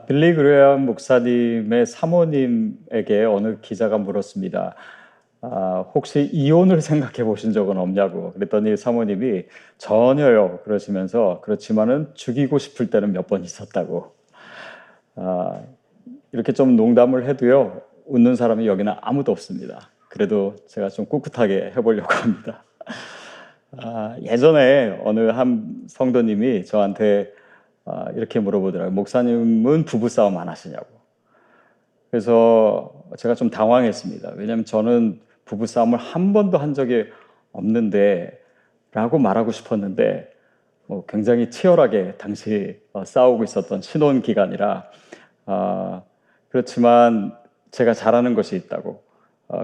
빌리 그레엄 목사님의 사모님에게 어느 기자가 물었습니다. 혹시 이혼을 생각해 보신 적은 없냐고. 그랬더니 사모님이 전혀요 그러시면서, 그렇지만은 죽이고 싶을 때는 몇 번 있었다고. 아, 이렇게 좀 농담을 해도요, 웃는 사람이 여기는 아무도 없습니다. 그래도 제가 좀 꿋꿋하게 해보려고 합니다. 예전에 어느 한 성도님이 저한테 이렇게 물어보더라고요. 목사님은 부부싸움 안 하시냐고. 그래서 제가 좀 당황했습니다. 왜냐하면 저는 부부싸움을 한 번도 한 적이 없는데 라고 말하고 싶었는데, 굉장히 치열하게 당시 싸우고 있었던 신혼 기간이라, 그렇지만 제가 잘하는 것이 있다고,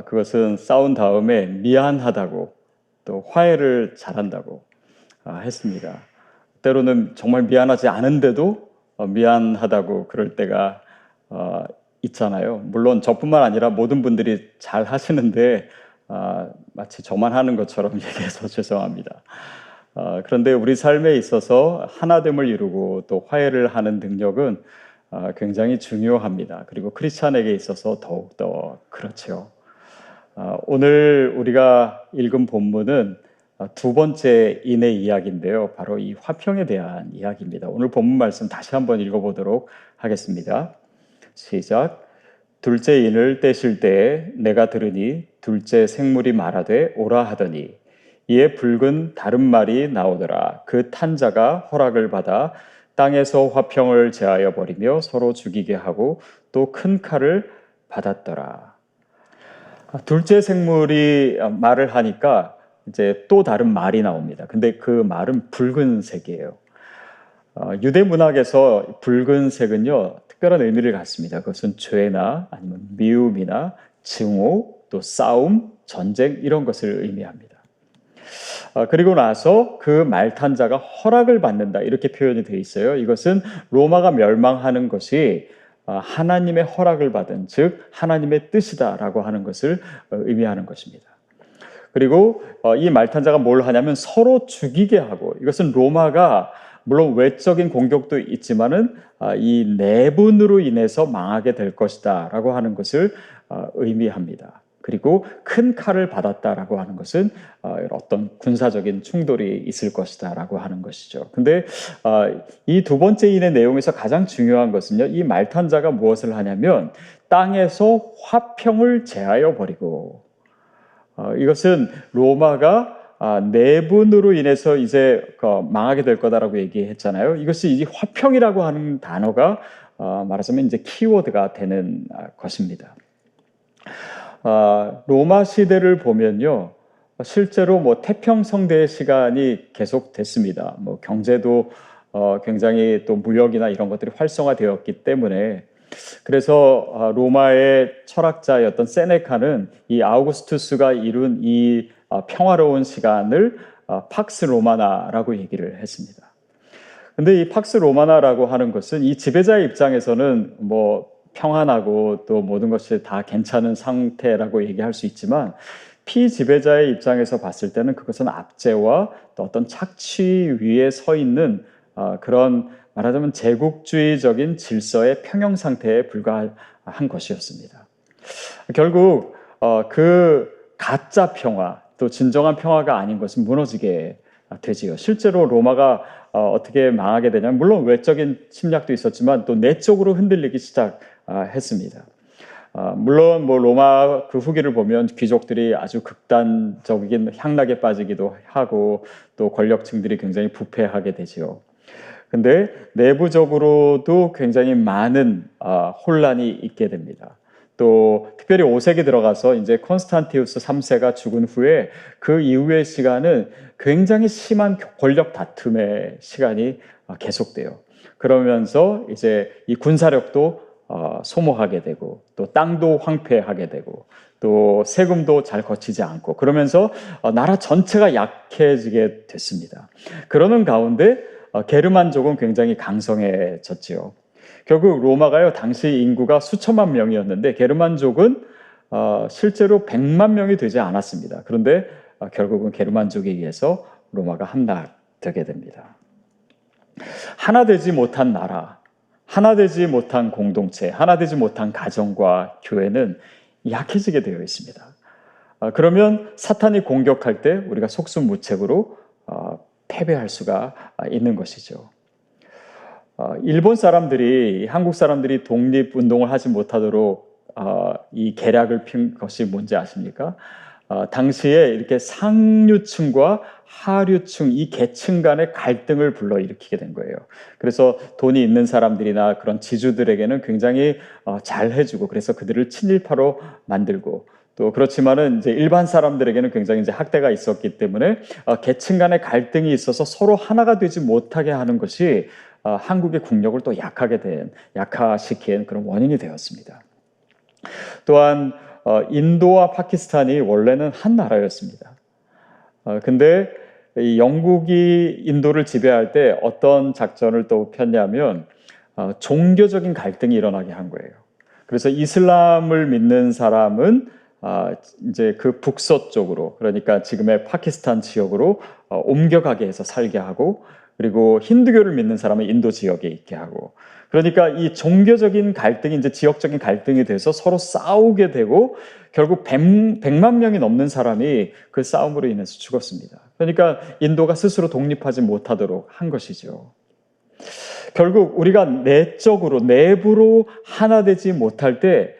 그것은 싸운 다음에 미안하다고, 또 화해를 잘한다고 했습니다. 때로는 정말 미안하지 않은데도 미안하다고 그럴 때가 있잖아요. 물론 저뿐만 아니라 모든 분들이 잘 하시는데 마치 저만 하는 것처럼 얘기해서 죄송합니다. 그런데 우리 삶에 있어서 하나됨을 이루고 또 화해를 하는 능력은 굉장히 중요합니다. 그리고 크리스찬에게 있어서 더욱더 그렇죠. 오늘 우리가 읽은 본문은 두 번째 인의 이야기인데요. 바로 이 화평에 대한 이야기입니다. 오늘 본문 말씀 다시 한번 읽어보도록 하겠습니다. 시작. 둘째 인을 떼실 때에 내가 들으니 둘째 생물이 말하되 오라 하더니 이에 붉은 다른 말이 나오더라. 그 탄자가 허락을 받아 땅에서 화평을 제하여 버리며 서로 죽이게 하고 또 큰 칼을 받았더라. 둘째 생물이 말을 하니까 이제 또 다른 말이 나옵니다. 근데 그 말은 붉은색이에요. 유대 문학에서 붉은색은요, 특별한 의미를 갖습니다. 그것은 죄나 아니면 미움이나 증오, 또 싸움, 전쟁 이런 것을 의미합니다. 그리고 나서 그 말탄 자가 허락을 받는다 이렇게 표현이 되어 있어요. 이것은 로마가 멸망하는 것이 하나님의 허락을 받은, 즉 하나님의 뜻이다라고 하는 것을 의미하는 것입니다. 그리고 이 말탄자가 뭘 하냐면 서로 죽이게 하고, 이것은 로마가 물론 외적인 공격도 있지만은 이 내분으로 인해서 망하게 될 것이다라고 하는 것을 의미합니다. 그리고 큰 칼을 받았다라고 하는 것은 어떤 군사적인 충돌이 있을 것이다라고 하는 것이죠. 근데 이 두 번째 인의 내용에서 가장 중요한 것은요, 이 말탄자가 무엇을 하냐면 땅에서 화평을 제하여 버리고, 이것은 로마가 내분으로 인해서 이제 망하게 될 거다라고 얘기했잖아요. 이것이 이 화평이라고 하는 단어가 말하자면 이제 키워드가 되는 것입니다. 로마 시대를 보면요, 실제로 뭐 태평성대의 시간이 계속됐습니다. 뭐 경제도 굉장히 또 무역이나 이런 것들이 활성화되었기 때문에, 그래서 로마의 철학자였던 세네카는 이 아우구스투스가 이룬 이 평화로운 시간을 팍스 로마나라고 얘기를 했습니다. 근데 이 팍스 로마나라고 하는 것은 이 지배자의 입장에서는 뭐 평안하고 또 모든 것이 다 괜찮은 상태라고 얘기할 수 있지만, 피지배자의 입장에서 봤을 때는 그것은 압제와 또 어떤 착취 위에 서 있는 그런 말하자면 제국주의적인 질서의 평형 상태에 불과한 것이었습니다. 결국 그 가짜 평화, 또 진정한 평화가 아닌 것은 무너지게 되지요. 실제로 로마가 어떻게 망하게 되냐면, 물론 외적인 침략도 있었지만 또 내적으로 흔들리기 시작했습니다. 물론 뭐 로마 그 후기를 보면 귀족들이 아주 극단적인 향락에 빠지기도 하고 또 권력층들이 굉장히 부패하게 되지요. 근데 내부적으로도 굉장히 많은 혼란이 있게 됩니다. 또 특별히 5세기 들어가서 이제 콘스탄티우스 3세가 죽은 후에 그 이후의 시간은 굉장히 심한 권력 다툼의 시간이 계속돼요. 그러면서 이제 이 군사력도 소모하게 되고, 또 땅도 황폐하게 되고, 또 세금도 잘 거치지 않고, 그러면서 나라 전체가 약해지게 됐습니다. 그러는 가운데 게르만족은 굉장히 강성해졌지요. 결국 로마가요, 당시 인구가 수천만 명이었는데 게르만족은 실제로 100만 명이 되지 않았습니다. 그런데 결국은 게르만족에 의해서 로마가 함락되게 됩니다. 하나 되지 못한 나라, 하나 되지 못한 공동체, 하나 되지 못한 가정과 교회는 약해지게 되어 있습니다. 그러면 사탄이 공격할 때 우리가 속수무책으로 패배할 수가 있는 것이죠. 일본 사람들이, 한국 사람들이 독립운동을 하지 못하도록 이 계략을 핀 것이 뭔지 아십니까? 당시에 이렇게 상류층과 하류층, 이 계층 간의 갈등을 불러일으키게 된 거예요. 그래서 돈이 있는 사람들이나 그런 지주들에게는 굉장히 잘 해주고, 그래서 그들을 친일파로 만들고, 또 그렇지만은 이제 일반 사람들에게는 굉장히 이제 학대가 있었기 때문에 계층 간의 갈등이 있어서 서로 하나가 되지 못하게 하는 것이 한국의 국력을 또 약화시킨 그런 원인이 되었습니다. 또한 인도와 파키스탄이 원래는 한 나라였습니다. 근데 이 영국이 인도를 지배할 때 어떤 작전을 또 폈냐면 종교적인 갈등이 일어나게 한 거예요. 그래서 이슬람을 믿는 사람은 이제 그 북서쪽으로, 그러니까 지금의 파키스탄 지역으로 옮겨가게 해서 살게 하고, 그리고 힌두교를 믿는 사람은 인도 지역에 있게 하고, 그러니까 이 종교적인 갈등이 이제 지역적인 갈등이 돼서 서로 싸우게 되고, 결국 100만 명이 넘는 사람이 그 싸움으로 인해서 죽었습니다. 그러니까 인도가 스스로 독립하지 못하도록 한 것이죠. 결국 우리가 내적으로, 내부로 하나 되지 못할 때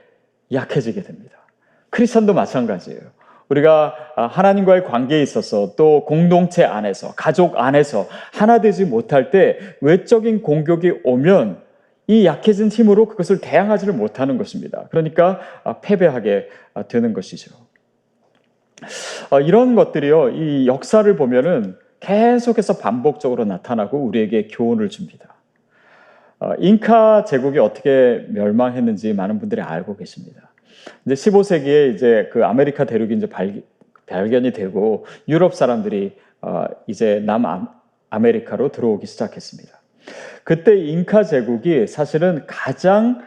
약해지게 됩니다. 크리스천도 마찬가지예요. 우리가 하나님과의 관계에 있어서, 또 공동체 안에서, 가족 안에서 하나 되지 못할 때 외적인 공격이 오면 이 약해진 힘으로 그것을 대항하지를 못하는 것입니다. 그러니까 패배하게 되는 것이죠. 이런 것들이요, 이 역사를 보면은 계속해서 반복적으로 나타나고 우리에게 교훈을 줍니다. 잉카 제국이 어떻게 멸망했는지 많은 분들이 알고 계십니다. 이제 15세기에 이제 그 아메리카 대륙이 이제 발견이 되고 유럽 사람들이 이제 남아메리카로 들어오기 시작했습니다. 그때 잉카 제국이 사실은 가장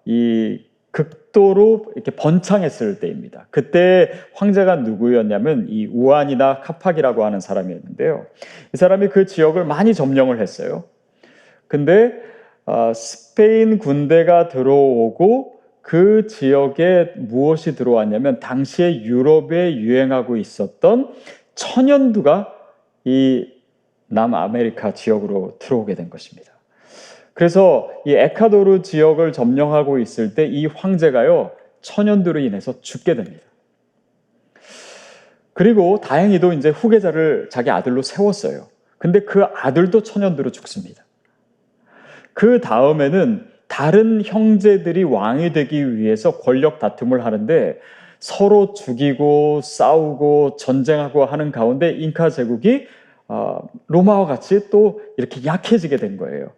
이 극도로 이렇게 번창했을 때입니다. 그때 황제가 누구였냐면 이 우안이나 카팍이라고 하는 사람이었는데요. 이 사람이 그 지역을 많이 점령을 했어요. 근데 스페인 군대가 들어오고 그 지역에 무엇이 들어왔냐면 당시에 유럽에 유행하고 있었던 천연두가 이 남아메리카 지역으로 들어오게 된 것입니다. 그래서 이 에콰도르 지역을 점령하고 있을 때 이 황제가요, 천연두로 인해서 죽게 됩니다. 그리고 다행히도 이제 후계자를 자기 아들로 세웠어요. 근데 그 아들도 천연두로 죽습니다. 그 다음에는 다른 형제들이 왕이 되기 위해서 권력 다툼을 하는데 서로 죽이고 싸우고 전쟁하고 하는 가운데 잉카 제국이 로마와 같이 또 이렇게 약해지게 된 거예요.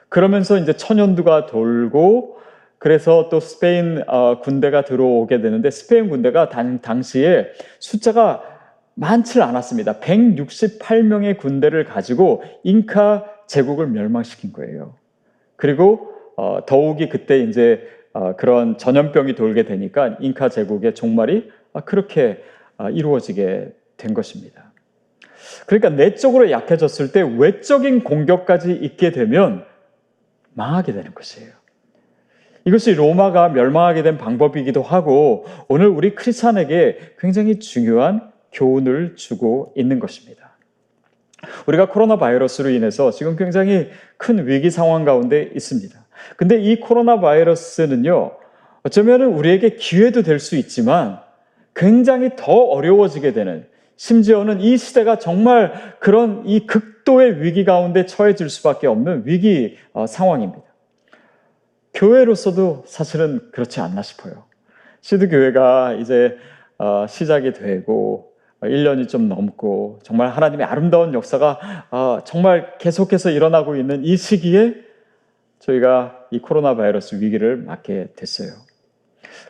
그러면서 이제 천연두가 돌고, 그래서 또 스페인 군대가 들어오게 되는데, 스페인 군대가 당시에 숫자가 많지 않았습니다. 168명의 군대를 가지고 잉카 제국을 멸망시킨 거예요. 그리고 더욱이 그때 이제 그런 전염병이 돌게 되니까 잉카 제국의 종말이 그렇게 이루어지게 된 것입니다. 그러니까 내적으로 약해졌을 때 외적인 공격까지 있게 되면 망하게 되는 것이에요. 이것이 로마가 멸망하게 된 방법이기도 하고 오늘 우리 크리스찬에게 굉장히 중요한 교훈을 주고 있는 것입니다. 우리가 코로나 바이러스로 인해서 지금 굉장히 큰 위기 상황 가운데 있습니다. 근데 이 코로나 바이러스는요, 어쩌면 우리에게 기회도 될 수 있지만 굉장히 더 어려워지게 되는, 심지어는 이 시대가 정말 그런 이 극도의 위기 가운데 처해질 수밖에 없는 위기 상황입니다. 교회로서도 사실은 그렇지 않나 싶어요. 시드교회가 이제 시작이 되고 1년이 좀 넘고 정말 하나님의 아름다운 역사가 정말 계속해서 일어나고 있는 이 시기에 저희가 이 코로나 바이러스 위기를 맞게 됐어요.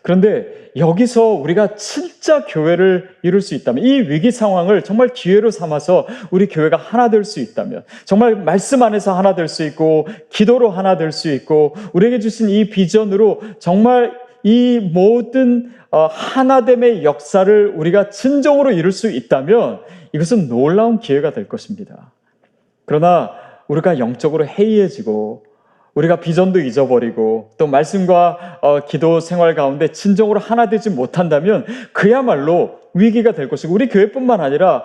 그런데 여기서 우리가 진짜 교회를 이룰 수 있다면, 이 위기 상황을 정말 기회로 삼아서 우리 교회가 하나 될 수 있다면, 정말 말씀 안에서 하나 될 수 있고 기도로 하나 될 수 있고 우리에게 주신 이 비전으로 정말 이 모든 하나됨의 역사를 우리가 진정으로 이룰 수 있다면 이것은 놀라운 기회가 될 것입니다. 그러나 우리가 영적으로 해이해지고 우리가 비전도 잊어버리고 또 말씀과 기도 생활 가운데 진정으로 하나 되지 못한다면 그야말로 위기가 될 것이고 우리 교회뿐만 아니라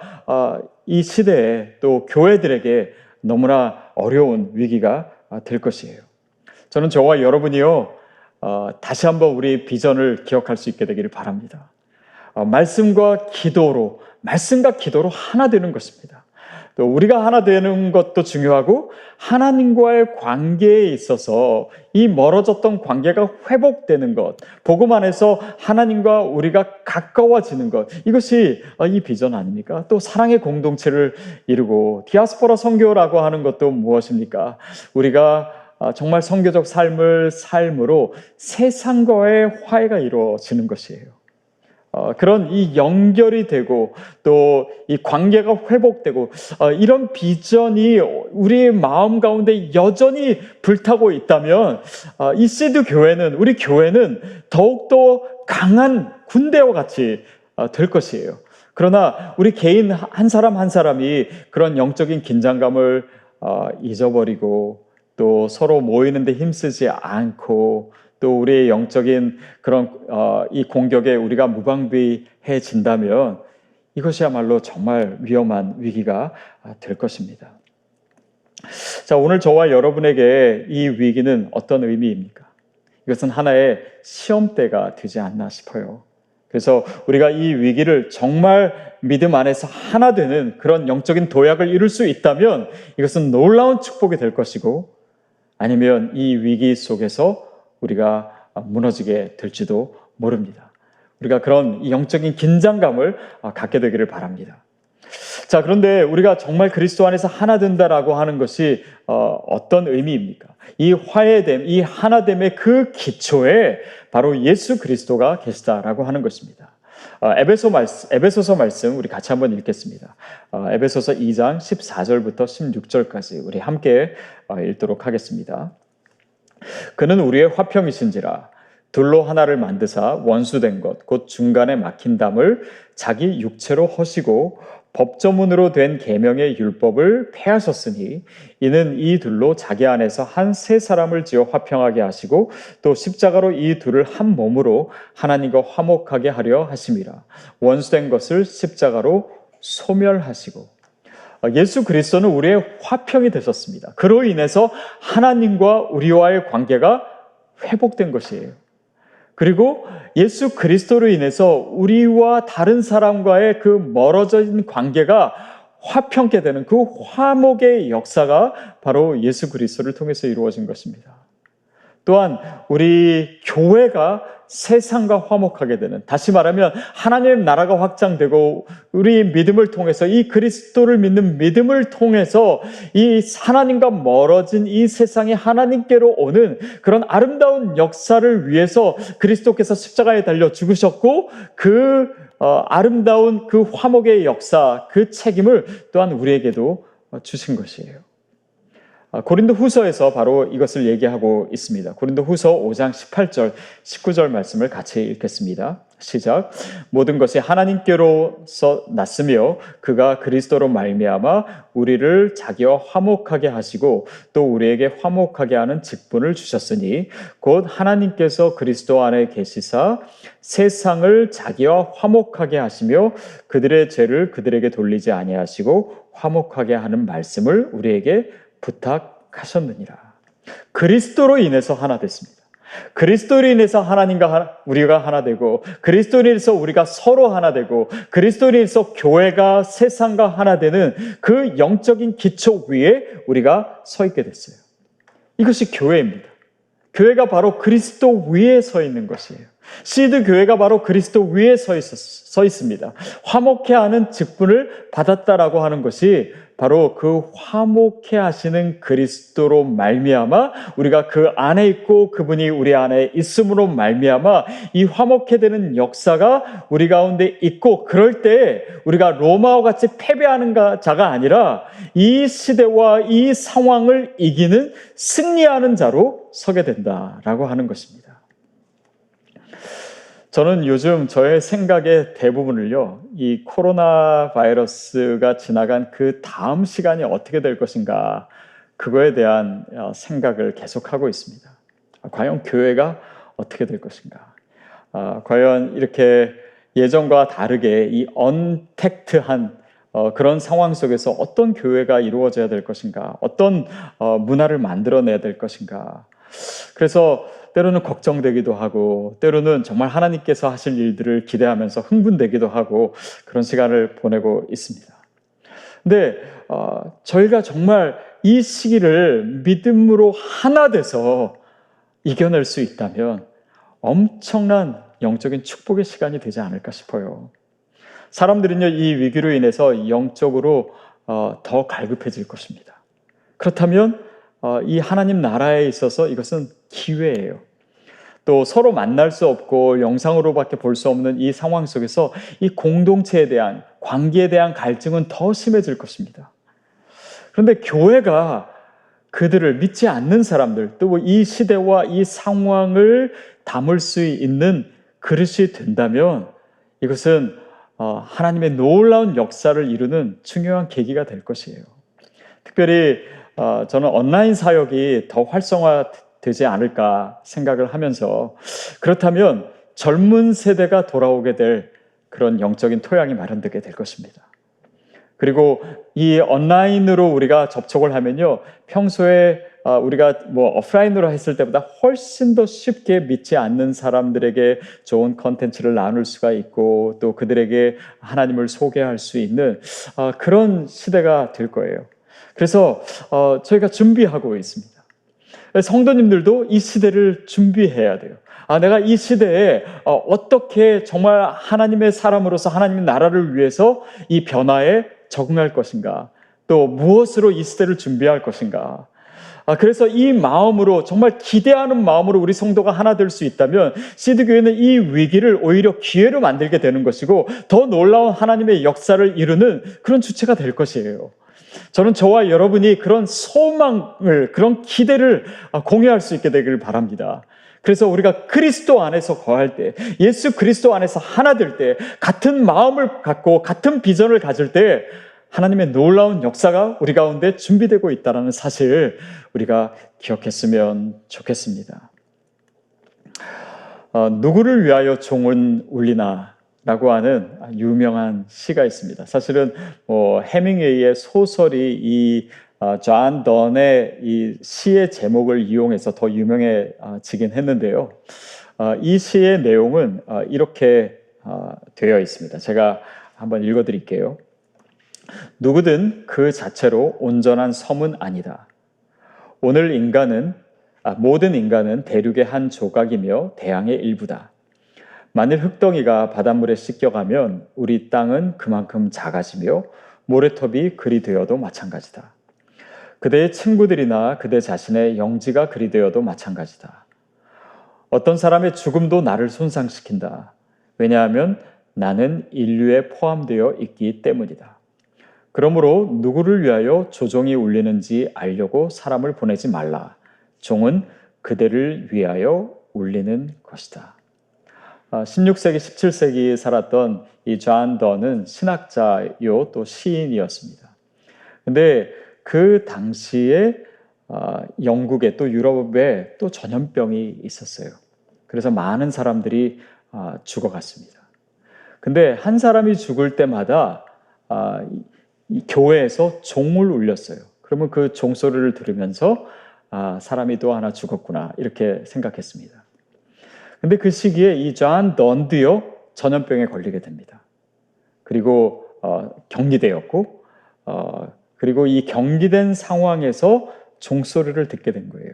이 시대에 또 교회들에게 너무나 어려운 위기가 될 것이에요. 저는 저와 여러분이요 다시 한번 우리 비전을 기억할 수 있게 되기를 바랍니다. 말씀과 기도로 하나 되는 것입니다. 또 우리가 하나 되는 것도 중요하고 하나님과의 관계에 있어서 이 멀어졌던 관계가 회복되는 것, 복음 안에서 하나님과 우리가 가까워지는 것, 이것이 이 비전 아닙니까? 또 사랑의 공동체를 이루고 디아스포라 선교라고 하는 것도 무엇입니까? 우리가 정말 선교적 삶으로 세상과의 화해가 이루어지는 것이에요. 그런 이 연결이 되고 또 이 관계가 회복되고 이런 비전이 우리의 마음 가운데 여전히 불타고 있다면 이 시드 교회는 우리 교회는 더욱더 강한 군대와 같이 될 것이에요. 그러나 우리 개인 한 사람 한 사람이 그런 영적인 긴장감을 잊어버리고 또 서로 모이는데 힘쓰지 않고 또 우리의 영적인 그런 이 공격에 우리가 무방비해진다면 이것이야말로 정말 위험한 위기가 될 것입니다. 자, 오늘 저와 여러분에게 이 위기는 어떤 의미입니까? 이것은 하나의 시험대가 되지 않나 싶어요. 그래서 우리가 이 위기를 정말 믿음 안에서 하나 되는 그런 영적인 도약을 이룰 수 있다면 이것은 놀라운 축복이 될 것이고 아니면 이 위기 속에서 우리가 무너지게 될지도 모릅니다. 우리가 그런 영적인 긴장감을 갖게 되기를 바랍니다. 자, 그런데 우리가 정말 그리스도 안에서 하나 된다라고 하는 것이 어떤 의미입니까? 이 화해됨, 이 하나됨의 그 기초에 바로 예수 그리스도가 계시다라고 하는 것입니다. 에베소서 말씀 우리 같이 한번 읽겠습니다. 에베소서 2장 14절부터 16절까지 우리 함께 읽도록 하겠습니다. 그는 우리의 화평이신지라 둘로 하나를 만드사 원수된 것 곧 중간에 막힌 담을 자기 육체로 허시고 법조문으로 된 계명의 율법을 폐하셨으니 이는 이 둘로 자기 안에서 한 세 사람을 지어 화평하게 하시고 또 십자가로 이 둘을 한 몸으로 하나님과 화목하게 하려 하심이라. 원수된 것을 십자가로 소멸하시고. 예수 그리스도는 우리의 화평이 되셨습니다. 그로 인해서 하나님과 우리와의 관계가 회복된 것이에요. 그리고 예수 그리스도로 인해서 우리와 다른 사람과의 그 멀어진 관계가 화평케 되는 그 화목의 역사가 바로 예수 그리스도를 통해서 이루어진 것입니다. 또한 우리 교회가 세상과 화목하게 되는, 다시 말하면 하나님의 나라가 확장되고 우리 믿음을 통해서 이 그리스도를 믿는 믿음을 통해서 이 하나님과 멀어진 이 세상이 하나님께로 오는 그런 아름다운 역사를 위해서 그리스도께서 십자가에 달려 죽으셨고 그 아름다운 그 화목의 역사, 그 책임을 또한 우리에게도 주신 것이에요. 고린도 후서에서 바로 이것을 얘기하고 있습니다. 고린도 후서 5장 18절, 19절 말씀을 같이 읽겠습니다. 시작. 모든 것이 하나님께로서 났으며 그가 그리스도로 말미암아 우리를 자기와 화목하게 하시고 또 우리에게 화목하게 하는 직분을 주셨으니 곧 하나님께서 그리스도 안에 계시사 세상을 자기와 화목하게 하시며 그들의 죄를 그들에게 돌리지 아니하시고 화목하게 하는 말씀을 우리에게 부탁하셨느니라. 그리스도로 인해서 하나 됐습니다. 그리스도로 인해서 하나님과 우리가 하나 되고 그리스도로 인해서 우리가 서로 하나 되고 그리스도로 인해서 교회가 세상과 하나 되는 그 영적인 기초 위에 우리가 서 있게 됐어요. 이것이 교회입니다. 교회가 바로 그리스도 위에 서 있는 것이에요. 시드 교회가 바로 그리스도 위에 서 있습니다. 화목해 하는 직분을 받았다라고 하는 것이 바로 그 화목해 하시는 그리스도로 말미암아 우리가 그 안에 있고 그분이 우리 안에 있음으로 말미암아 이 화목해 되는 역사가 우리 가운데 있고 그럴 때 우리가 로마와 같이 패배하는 자가 아니라 이 시대와 이 상황을 이기는 승리하는 자로 서게 된다라고 하는 것입니다. 저는 요즘 저의 생각의 대부분을요, 이 코로나 바이러스가 지나간 그 다음 시간이 어떻게 될 것인가, 그거에 대한 생각을 계속하고 있습니다. 과연 교회가 어떻게 될 것인가? 과연 이렇게 예전과 다르게 이 언택트한 그런 상황 속에서 어떤 교회가 이루어져야 될 것인가? 어떤 문화를 만들어내야 될 것인가? 그래서 때로는 걱정되기도 하고 때로는 정말 하나님께서 하실 일들을 기대하면서 흥분되기도 하고 그런 시간을 보내고 있습니다. 근데 저희가 정말 이 시기를 믿음으로 하나 돼서 이겨낼 수 있다면 엄청난 영적인 축복의 시간이 되지 않을까 싶어요. 사람들은요, 이 위기로 인해서 영적으로 더 갈급해질 것입니다. 그렇다면 이 하나님 나라에 있어서 이것은 기회예요. 또 서로 만날 수 없고 영상으로밖에 볼 수 없는 이 상황 속에서 이 공동체에 대한, 관계에 대한 갈증은 더 심해질 것입니다. 그런데 교회가 그들을 믿지 않는 사람들, 또 이 시대와 이 상황을 담을 수 있는 그릇이 된다면 이것은 하나님의 놀라운 역사를 이루는 중요한 계기가 될 것이에요. 특별히 저는 온라인 사역이 더 활성화되지 않을까 생각을 하면서, 그렇다면 젊은 세대가 돌아오게 될 그런 영적인 토양이 마련되게 될 것입니다. 그리고 이 온라인으로 우리가 접촉을 하면요, 평소에 우리가 오프라인으로 했을 때보다 훨씬 더 쉽게 믿지 않는 사람들에게 좋은 컨텐츠를 나눌 수가 있고 또 그들에게 하나님을 소개할 수 있는 그런 시대가 될 거예요. 그래서 저희가 준비하고 있습니다. 성도님들도 이 시대를 준비해야 돼요. 내가 이 시대에 어떻게 정말 하나님의 사람으로서 하나님의 나라를 위해서 이 변화에 적응할 것인가, 또 무엇으로 이 시대를 준비할 것인가. 그래서 이 마음으로, 정말 기대하는 마음으로 우리 성도가 하나 될 수 있다면 시드교회는 이 위기를 오히려 기회로 만들게 되는 것이고 더 놀라운 하나님의 역사를 이루는 그런 주체가 될 것이에요. 저는 저와 여러분이 그런 소망을, 그런 기대를 공유할 수 있게 되기를 바랍니다. 그래서 우리가 그리스도 안에서 거할 때, 예수 그리스도 안에서 하나 될 때, 같은 마음을 갖고 같은 비전을 가질 때 하나님의 놀라운 역사가 우리 가운데 준비되고 있다는 사실 우리가 기억했으면 좋겠습니다. 누구를 위하여 종은 울리나 라고 하는 유명한 시가 있습니다. 사실은 해밍웨이의 소설이 이 존 던의 이 시의 제목을 이용해서 더 유명해지긴 했는데요. 이 시의 내용은 이렇게 되어 있습니다. 제가 한번 읽어드릴게요. 누구든 그 자체로 온전한 섬은 아니다. 오늘 모든 인간은 대륙의 한 조각이며 대양의 일부다. 만일 흙덩이가 바닷물에 씻겨가면 우리 땅은 그만큼 작아지며 모래톱이 그리 되어도 마찬가지다. 그대의 친구들이나 그대 자신의 영지가 그리 되어도 마찬가지다. 어떤 사람의 죽음도 나를 손상시킨다. 왜냐하면 나는 인류에 포함되어 있기 때문이다. 그러므로 누구를 위하여 조종이 울리는지 알려고 사람을 보내지 말라. 종은 그대를 위하여 울리는 것이다. 16세기, 17세기에 살았던 이 존 던은 신학자요 또 시인이었습니다. 근데 그 당시에 영국에 또 유럽에 또 전염병이 있었어요. 그래서 많은 사람들이 죽어갔습니다. 근데 한 사람이 죽을 때마다 이 교회에서 종을 울렸어요. 그러면 그 종소리를 들으면서 사람이 또 하나 죽었구나 이렇게 생각했습니다. 근데 그 시기에 이 존 던도요 전염병에 걸리게 됩니다. 그리고 격리되었고 그리고 이 격리된 상황에서 종소리를 듣게 된 거예요.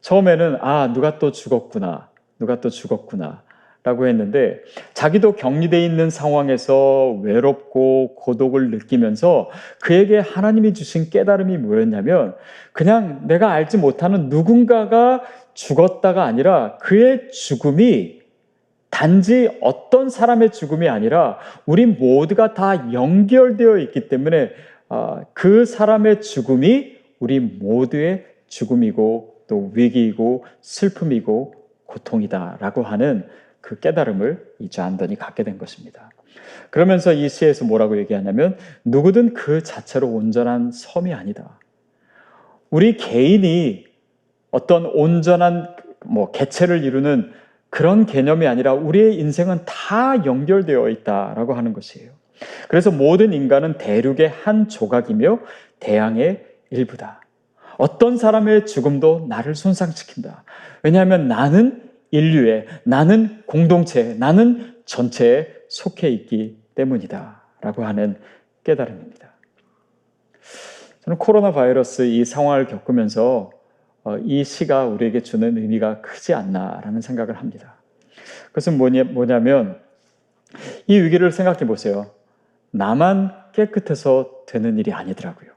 처음에는 누가 또 죽었구나 라고 했는데 자기도 격리되어 있는 상황에서 외롭고 고독을 느끼면서 그에게 하나님이 주신 깨달음이 뭐였냐면 그냥 내가 알지 못하는 누군가가 죽었다가 아니라 그의 죽음이 단지 어떤 사람의 죽음이 아니라 우리 모두가 다 연결되어 있기 때문에 그 사람의 죽음이 우리 모두의 죽음이고 또 위기이고 슬픔이고 고통이다라고 하는 그 깨달음을 이 존 던이 갖게 된 것입니다. 그러면서 이 시에서 뭐라고 얘기하냐면 누구든 그 자체로 온전한 섬이 아니다. 우리 개인이 어떤 온전한 개체를 이루는 그런 개념이 아니라 우리의 인생은 다 연결되어 있다라고 하는 것이에요. 그래서 모든 인간은 대륙의 한 조각이며 대양의 일부다. 어떤 사람의 죽음도 나를 손상시킨다. 왜냐하면 나는 인류에, 나는 공동체에, 나는 전체에 속해 있기 때문이다 라고 하는 깨달음입니다. 저는 코로나 바이러스 이 상황을 겪으면서 이 시가 우리에게 주는 의미가 크지 않나라는 생각을 합니다. 그것은 뭐냐면 이 위기를 생각해 보세요. 나만 깨끗해서 되는 일이 아니더라고요.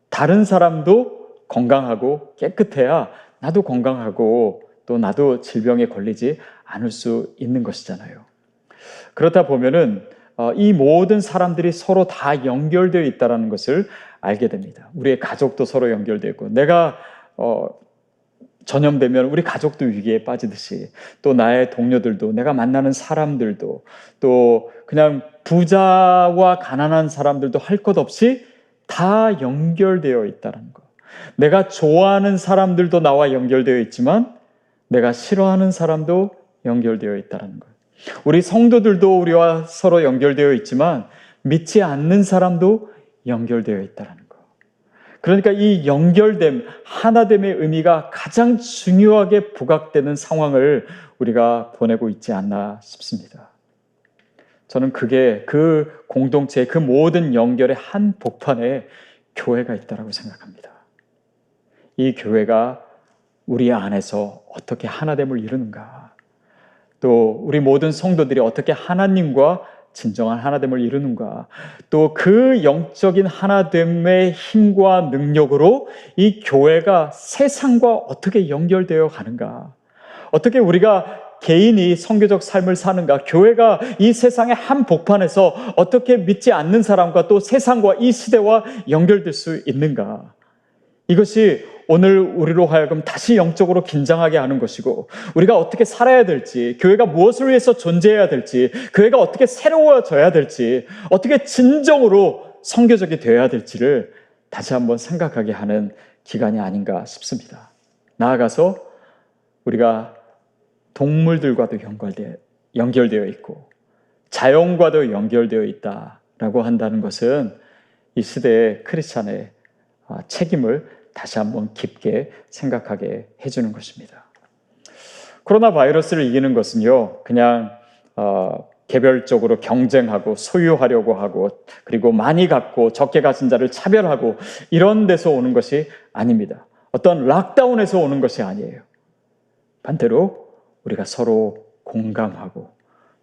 다른 사람도 건강하고 깨끗해야 나도 건강하고 또 나도 질병에 걸리지 않을 수 있는 것이잖아요. 그렇다 보면은 이 모든 사람들이 서로 다 연결되어 있다는 것을 알게 됩니다. 우리의 가족도 서로 연결되어 있고 내가 전염되면 우리 가족도 위기에 빠지듯이 또 나의 동료들도 내가 만나는 사람들도 또 그냥 부자와 가난한 사람들도 할 것 없이 다 연결되어 있다는 것. 내가 좋아하는 사람들도 나와 연결되어 있지만 내가 싫어하는 사람도 연결되어 있다는 것. 우리 성도들도 우리와 서로 연결되어 있지만 믿지 않는 사람도 연결되어 있다는 것. 그러니까 이 연결됨, 하나됨의 의미가 가장 중요하게 부각되는 상황을 우리가 보내고 있지 않나 싶습니다. 저는 그게 그 공동체, 그 모든 연결의 한 복판에 교회가 있다고 생각합니다. 이 교회가 우리 안에서 어떻게 하나됨을 이루는가, 또 우리 모든 성도들이 어떻게 하나님과 진정한 하나됨을 이루는가, 또 그 영적인 하나됨의 힘과 능력으로 이 교회가 세상과 어떻게 연결되어 가는가, 어떻게 우리가 개인이 선교적 삶을 사는가, 교회가 이 세상의 한 복판에서 어떻게 믿지 않는 사람과 또 세상과 이 시대와 연결될 수 있는가, 이것이 오늘 우리로 하여금 다시 영적으로 긴장하게 하는 것이고 우리가 어떻게 살아야 될지, 교회가 무엇을 위해서 존재해야 될지, 교회가 어떻게 새로워져야 될지, 어떻게 진정으로 선교적이 되어야 될지를 다시 한번 생각하게 하는 기간이 아닌가 싶습니다. 나아가서 우리가 동물들과도 연결되어 있고 자연과도 연결되어 있다라고 한다는 것은 이 시대의 크리스찬의 책임을 다시 한번 깊게 생각하게 해주는 것입니다. 코로나 바이러스를 이기는 것은요, 그냥 개별적으로 경쟁하고 소유하려고 하고 그리고 많이 갖고 적게 가진 자를 차별하고 이런 데서 오는 것이 아닙니다. 어떤 락다운에서 오는 것이 아니에요. 반대로 우리가 서로 공감하고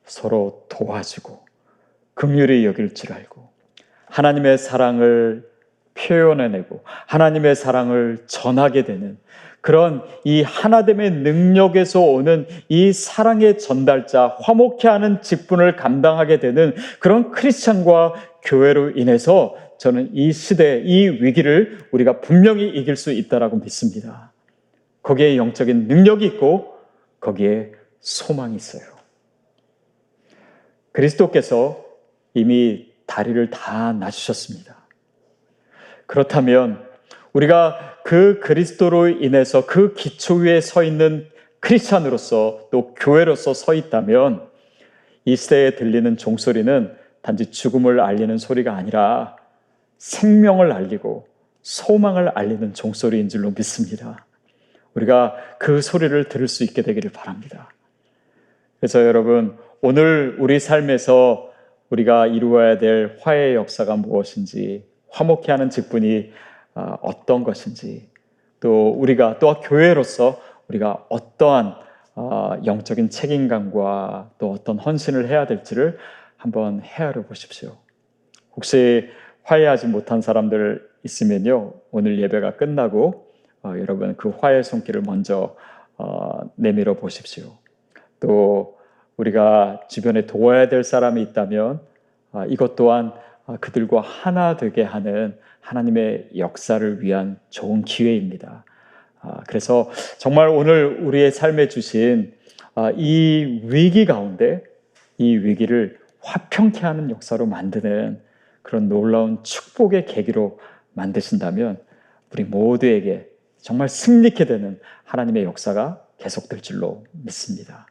서로 도와주고 긍휼히 여길 줄 알고 하나님의 사랑을 표현해내고 하나님의 사랑을 전하게 되는 그런 이 하나됨의 능력에서 오는 이 사랑의 전달자, 화목케 하는 직분을 감당하게 되는 그런 크리스찬과 교회로 인해서 저는 이 시대, 이 위기를 우리가 분명히 이길 수 있다고 믿습니다. 거기에 영적인 능력이 있고 거기에 소망이 있어요. 그리스도께서 이미 다리를 다 놔주셨습니다. 그렇다면 우리가 그 그리스도로 인해서 그 기초 위에 서 있는 크리스찬으로서 또 교회로서 서 있다면 이 시대에 들리는 종소리는 단지 죽음을 알리는 소리가 아니라 생명을 알리고 소망을 알리는 종소리인 줄로 믿습니다. 우리가 그 소리를 들을 수 있게 되기를 바랍니다. 그래서 여러분, 오늘 우리 삶에서 우리가 이루어야 될 화해의 역사가 무엇인지, 화목케 하는 직분이 어떤 것인지, 또 우리가 또 교회로서 우리가 어떠한 영적인 책임감과 또 어떤 헌신을 해야 될지를 한번 헤아려 보십시오. 혹시 화해하지 못한 사람들 있으면요, 오늘 예배가 끝나고 여러분 그 화해 손길을 먼저 내밀어 보십시오. 또 우리가 주변에 도와야 될 사람이 있다면 이것 또한 그들과 하나 되게 하는 하나님의 역사를 위한 좋은 기회입니다. 그래서 정말 오늘 우리의 삶에 주신 이 위기 가운데 이 위기를 화평케 하는 역사로 만드는 그런 놀라운 축복의 계기로 만드신다면 우리 모두에게 정말 승리케 되는 하나님의 역사가 계속될 줄로 믿습니다.